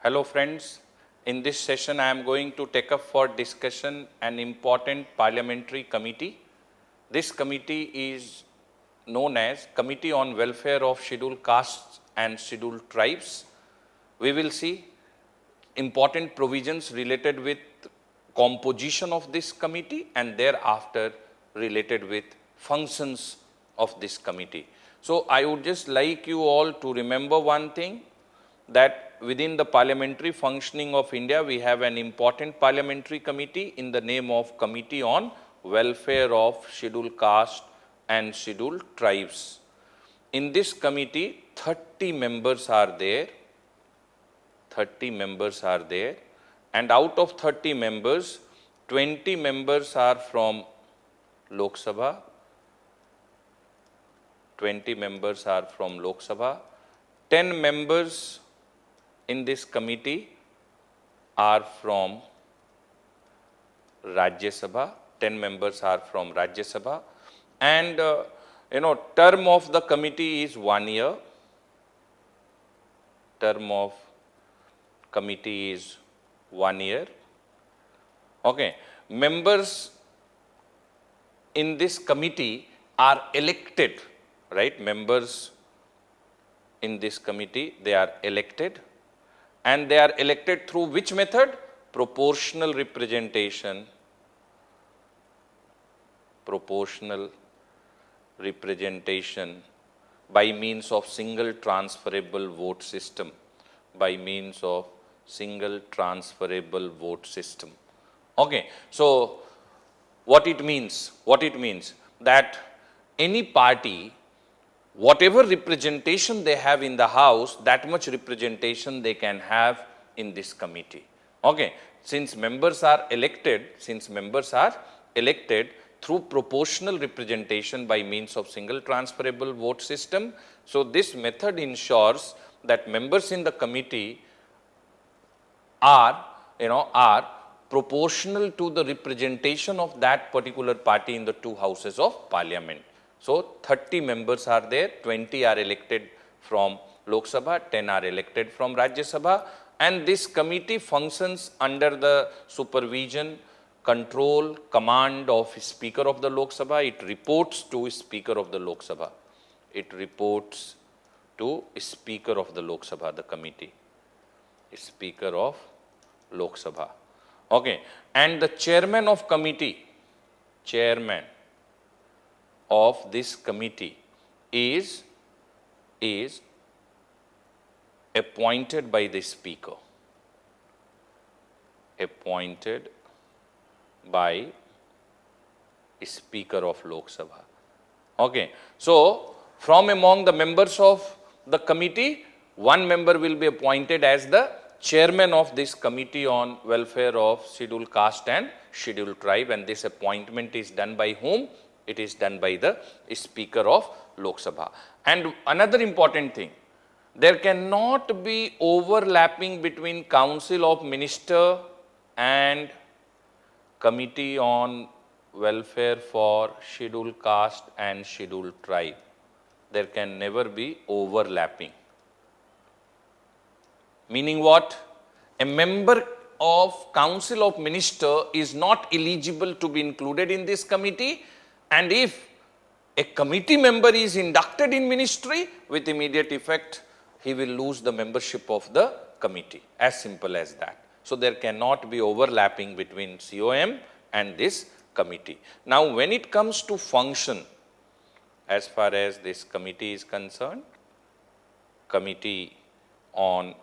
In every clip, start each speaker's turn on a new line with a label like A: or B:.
A: Hello friends, in this session I am going to take up for discussion an important parliamentary committee. This committee is known as Committee on Welfare of Scheduled Castes and Scheduled Tribes. We will see important provisions related with composition of this committee and thereafter related with functions of this committee. So I would just like you all to remember one thing, that within the parliamentary functioning of India, we have an important parliamentary committee in the name of Committee on Welfare of Scheduled Caste and Scheduled Tribes. In this committee, 30 members are there. 30 members are there, and out of 30 members, 20 members are from Lok Sabha, 20 members are from Lok Sabha, 10 members in this committee are from Rajya Sabha, 10 members are from Rajya Sabha, and term of the committee is 1 year. Term of committee is 1 year. Okay. Members in this committee are elected, right? Members in this committee, they are elected, and they are elected through which method? Proportional representation. Proportional representation by means of single transferable vote system. By means of single transferable vote system. Okay. So what it means? What it means? That any party, whatever representation they have in the house, that much representation they can have in this committee. Okay. Since members are elected through proportional representation by means of single transferable vote system, so this method ensures that members in the committee are proportional to the representation of that particular party in the two houses of parliament. So 30 members are there, 20 are elected from Lok Sabha, 10 are elected from Rajya Sabha, and this committee functions under the supervision, control, command of Speaker of the Lok Sabha. It reports to Speaker of the Lok Sabha. It reports to Speaker of the Lok Sabha, the committee. Speaker of Lok Sabha. Okay. And the chairman of committee, chairman of this committee is appointed by the Speaker. Appointed by Speaker of Lok Sabha. Okay. So from among the members of the committee, one member will be appointed as the chairman of this Committee on Welfare of Scheduled Caste and Scheduled Tribe, and this appointment is done by whom? It is done by the Speaker of Lok Sabha. And another important thing, there cannot be overlapping between Council of Minister and Committee on Welfare for Scheduled Caste and Scheduled Tribe. There can never be overlapping. Meaning what? A member of Council of Minister is not eligible to be included in this committee, and if a committee member is inducted in ministry, with immediate effect, he will lose the membership of the committee. As simple as that. So there cannot be overlapping between COM and this committee. Now when it comes to function, as far as this committee is concerned, Committee on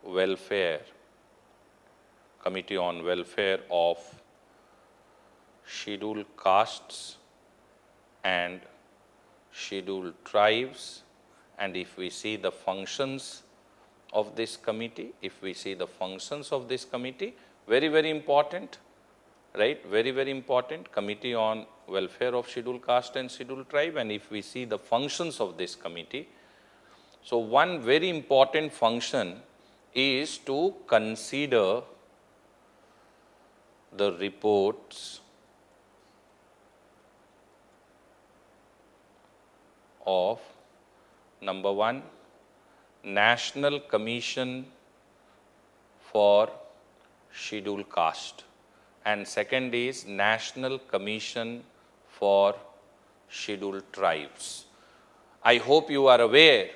A: Welfare, Committee on Welfare of Scheduled Castes and Scheduled Tribes, and if we see the functions of this committee, very, very important, right? Very, very important, Committee on Welfare of Scheduled Caste and Scheduled Tribe, and if we see the functions of this committee, so one very important function is to consider the reports of number 1, National Commission for Scheduled Caste, and second is National Commission for Scheduled Tribes. I hope you are aware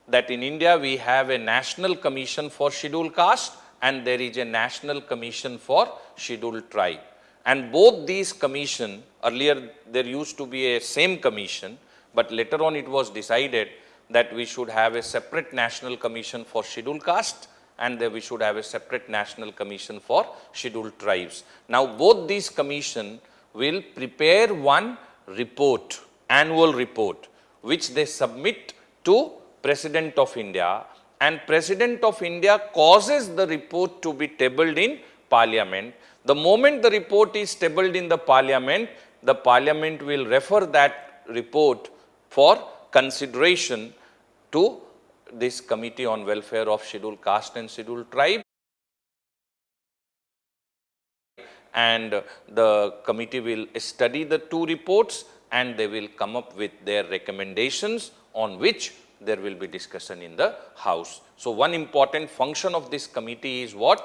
A: that in India we have a National Commission for Scheduled Caste and there is a National Commission for Scheduled Tribe. And both these commission, earlier there used to be a same commission, but later on it was decided that we should have a separate National Commission for Scheduled Caste and then we should have a separate National Commission for Scheduled Tribes. Now both these commission will prepare one report, annual report, which they submit to President of India, and President of India causes the report to be tabled in Parliament. The moment the report is tabled in the Parliament will refer that report for consideration to this Committee on Welfare of Scheduled Caste and Scheduled Tribe, and the committee will study the two reports and they will come up with their recommendations on which there will be discussion in the House. So one important function of this committee is what?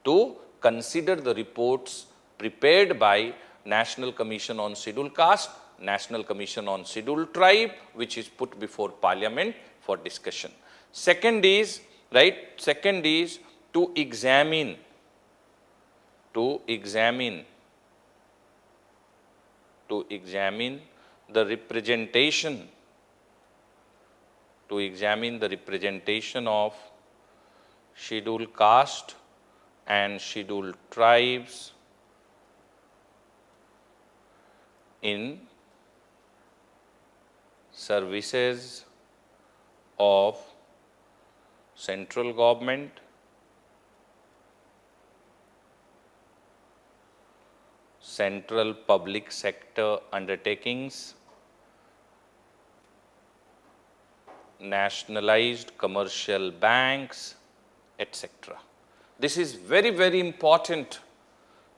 A: To consider the reports prepared by National Commission on Scheduled Caste, National Commission on Scheduled Tribe, which is put before Parliament for discussion. Second is to examine the representation of Scheduled Caste and Scheduled Tribes in services of central government, central public sector undertakings, nationalized commercial banks, etc. This is very, very important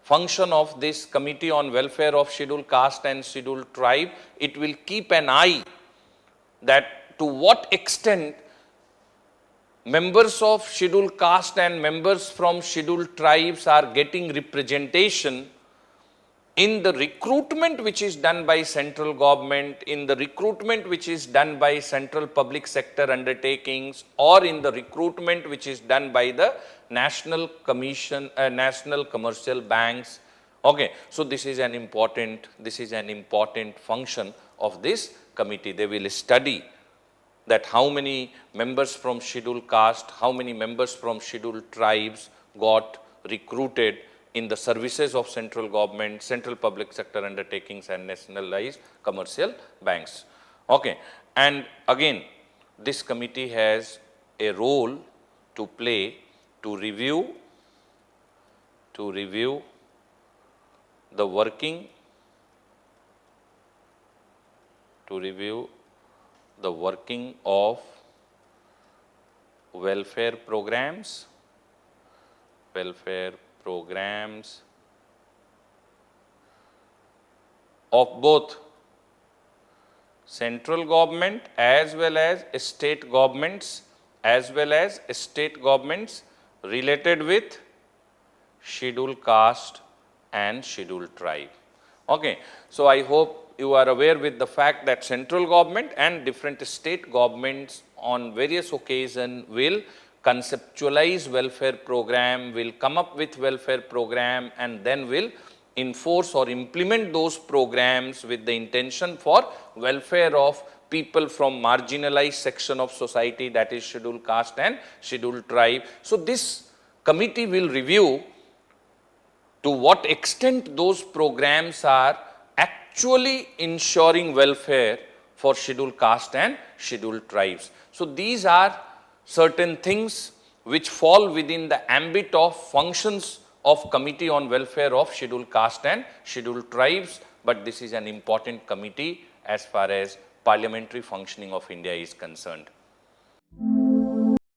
A: function of this Committee on Welfare of Scheduled Caste and Scheduled Tribe. It will keep an eye that to what extent members of Scheduled Caste and members from Scheduled Tribes are getting representation in the recruitment which is done by central government, in the recruitment which is done by central public sector undertakings, or in the recruitment which is done by the national commercial banks. Okay, so this is an important function of this committee. They will study that how many members from Scheduled Caste, how many members from Scheduled Tribes got recruited in the services of central government, central public sector undertakings and nationalized commercial banks. Okay, and again this committee has a role to play to review the working of welfare programs of both central government as well as state governments related with Scheduled Caste and Scheduled Tribe. Okay, so I hope you are aware with the fact that central government and different state governments on various occasions will conceptualize welfare program, will come up with welfare program, and then will enforce or implement those programs with the intention for welfare of people from marginalized section of society, that is Scheduled Caste and Scheduled Tribe. So this committee will review to what extent those programs are actually ensuring welfare for Scheduled Caste and Scheduled Tribes. So these are certain things which fall within the ambit of functions of Committee on Welfare of Scheduled Caste and Scheduled Tribes, but this is an important committee as far as parliamentary functioning of India is concerned.